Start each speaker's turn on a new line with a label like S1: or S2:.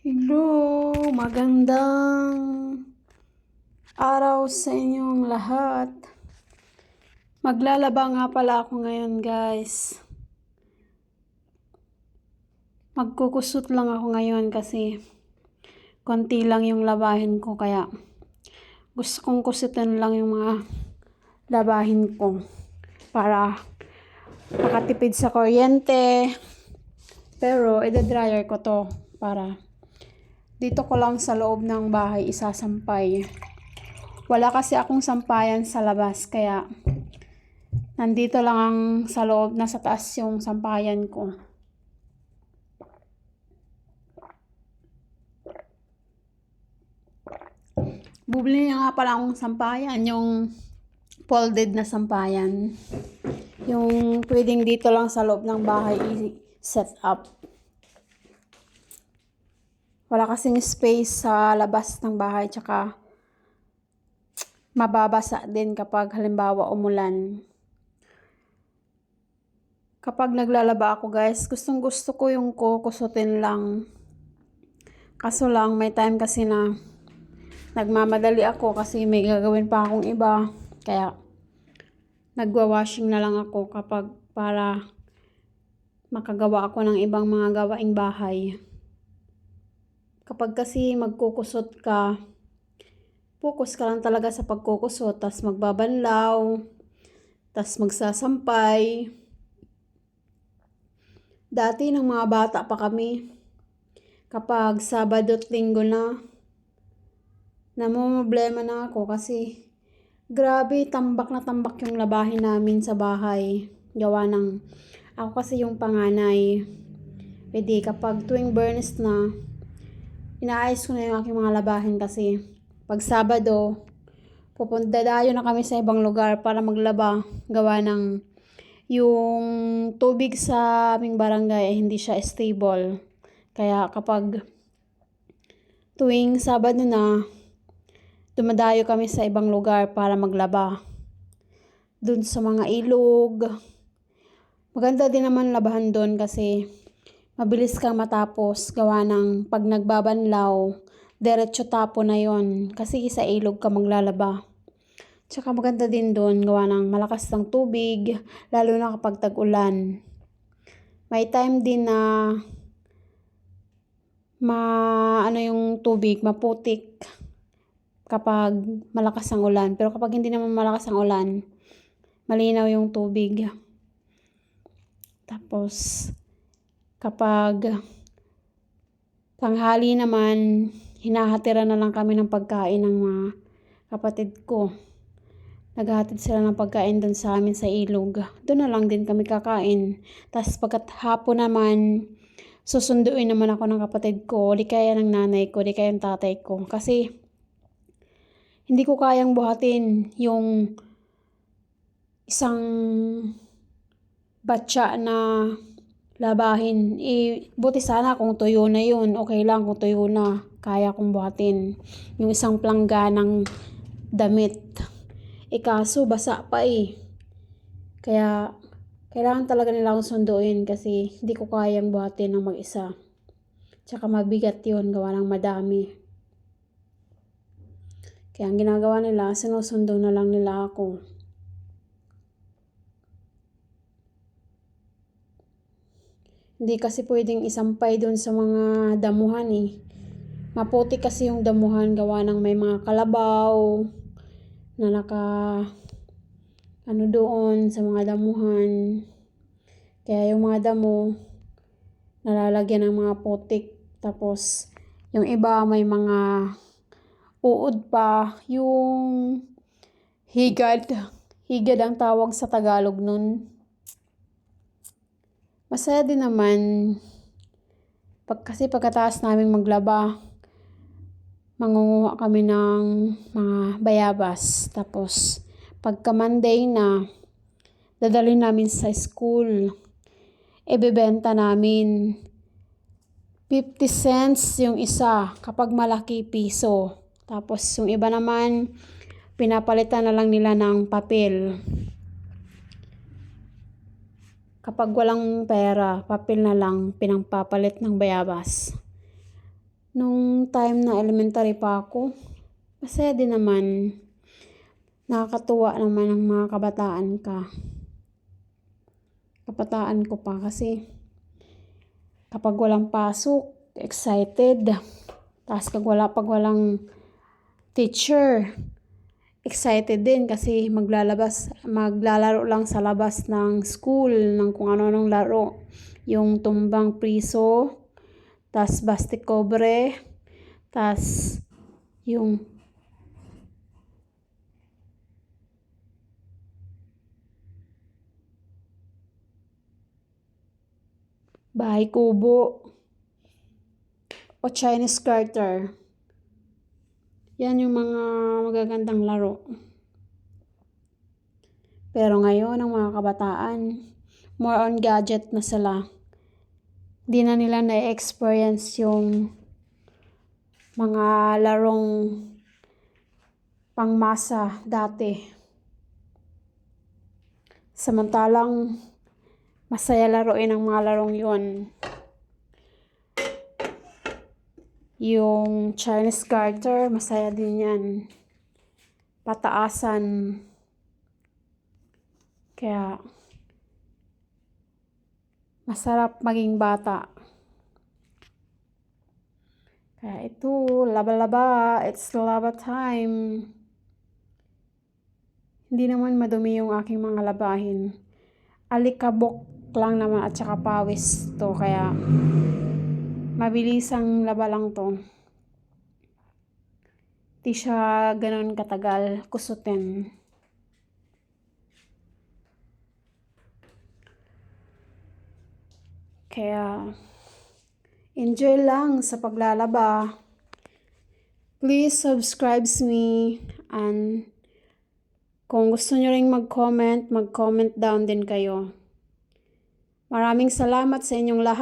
S1: Hello, magandang araw sa inyong lahat. Maglalaba nga pala ako ngayon, guys. Magkukusot lang ako ngayon kasi konti lang yung labahin ko, kaya gusto kong kusutin lang yung mga labahin ko para makatipid sa kuryente. Pero ida-dryer ko to para dito ko lang sa loob ng bahay isasampay. Wala kasi akong sampayan sa labas, kaya nandito lang ang sa loob, nasa taas yung sampayan ko. Bubili nga pala akong sampayan, yung folded na sampayan. Yung pwedeng dito lang sa loob ng bahay i-set up. Wala kasing space sa labas ng bahay, tsaka mababasa din kapag halimbawa umulan. Kapag naglalaba ako, guys, gustong gusto ko yung kukusutin lang. Kaso lang, may time kasi na nagmamadali ako kasi may gagawin pa akong iba. Kaya nagwa-washing na lang ako kapag para makagawa ako ng ibang mga gawaing bahay. Kapag kasi magkukusot ka, focus ka lang talaga sa pagkukusot, tas magbabanlaw, tas magsasampay. Dati ng mga bata pa kami, kapag Sabado at Linggo na, namumblema na ako kasi grabe, tambak na tambak yung labahin namin sa bahay. Gawa ng, ako kasi yung panganay. Pwede kapag tuwing Biyernes na, inaayos ko na yung aking mga labahin kasi pag Sabado, pupunta dayo na kami sa ibang lugar para maglaba. Gawa ng yung tubig sa aming barangay ay hindi siya stable. Kaya kapag tuwing Sabado na, dumadayo kami sa ibang lugar para maglaba. Dun sa mga ilog. Maganda din naman labahan doon kasi mabilis kang matapos. Gawa ng pag nagbabanlaw, diretso tapo na yon kasi sa ilog ka maglalaba. Tsaka maganda din doon, gawa ng malakas ng tubig, lalo na kapag tag-ulan. May time din na yung tubig, maputik kapag malakas ang ulan. Pero kapag hindi naman malakas ang ulan, malinaw yung tubig. Tapos, kapag tanghali naman, hinahatira na lang kami ng pagkain ng mga kapatid ko. Naghahatid sila ng pagkain doon sa amin sa ilog. Doon na lang din kami kakain. Tapos pagkat hapon naman, susunduin naman ako ng kapatid ko, di kaya ng nanay ko, di kaya ng tatay ko. Kasi hindi ko kayang buhatin yung isang batya na labahin. Buti sana kung tuyo na yun. Okay lang kung tuyo na. Kaya kong buhatin. Yung isang plangga ng damit. Kaso basa pa eh. Kaya kailangan talaga nila akong sunduin kasi hindi ko kayang buhatin ng mag-isa. Tsaka mabigat yun, gawa ng madami. Kaya ang ginagawa nila, sinusundo na lang nila ako. Hindi kasi pwedeng isampay doon sa mga damuhan eh. Maputi kasi yung damuhan, gawa ng may mga kalabaw na doon sa mga damuhan. Kaya yung mga damo nalalagyan ng mga putik. Tapos yung iba may mga uod pa, yung higad ang tawag sa Tagalog nun. Masaya din naman kasi pagkatapos namin maglaba, mangunguha kami ng mga bayabas. Tapos pagka Monday na, dadalhin namin sa school. Ibebenta namin 50 cents yung isa, kapag malaki piso. Tapos yung iba naman, pinapalitan na lang nila ng papel. Kapag walang pera, papel na lang pinangpapalit ng bayabas. Nung time na elementary pa ako, masaya din naman. Nakakatuwa naman ang mga kabataan ko pa kasi kapag walang pasok, excited. Tapos pag walang teacher, excited din kasi maglalaro lang sa labas ng school ng kung ano-anong laro. Yung tumbang priso, tas basti cobre, tas yung bahay kubo o Chinese garter. Yan yung mga magagandang laro. Pero ngayon, ang mga kabataan, more on gadget na sila. Di na nila na-experience yung mga larong pangmasa dati. Samantalang, masaya laruin ang mga larong yun. Yung Chinese garter, masaya din yan. Pataasan. Kaya, masarap maging bata. Kaya ito, laba-laba. It's laba time. Hindi naman madumi yung aking mga labahin. Alikabok lang naman at saka pawis to. Kaya, mabilisang laba lang to. Di siya ganun katagal kusutin. Kaya, enjoy lang sa paglalaba. Please subscribe me and kung gusto nyo ring mag-comment down din kayo. Maraming salamat sa inyong lahat.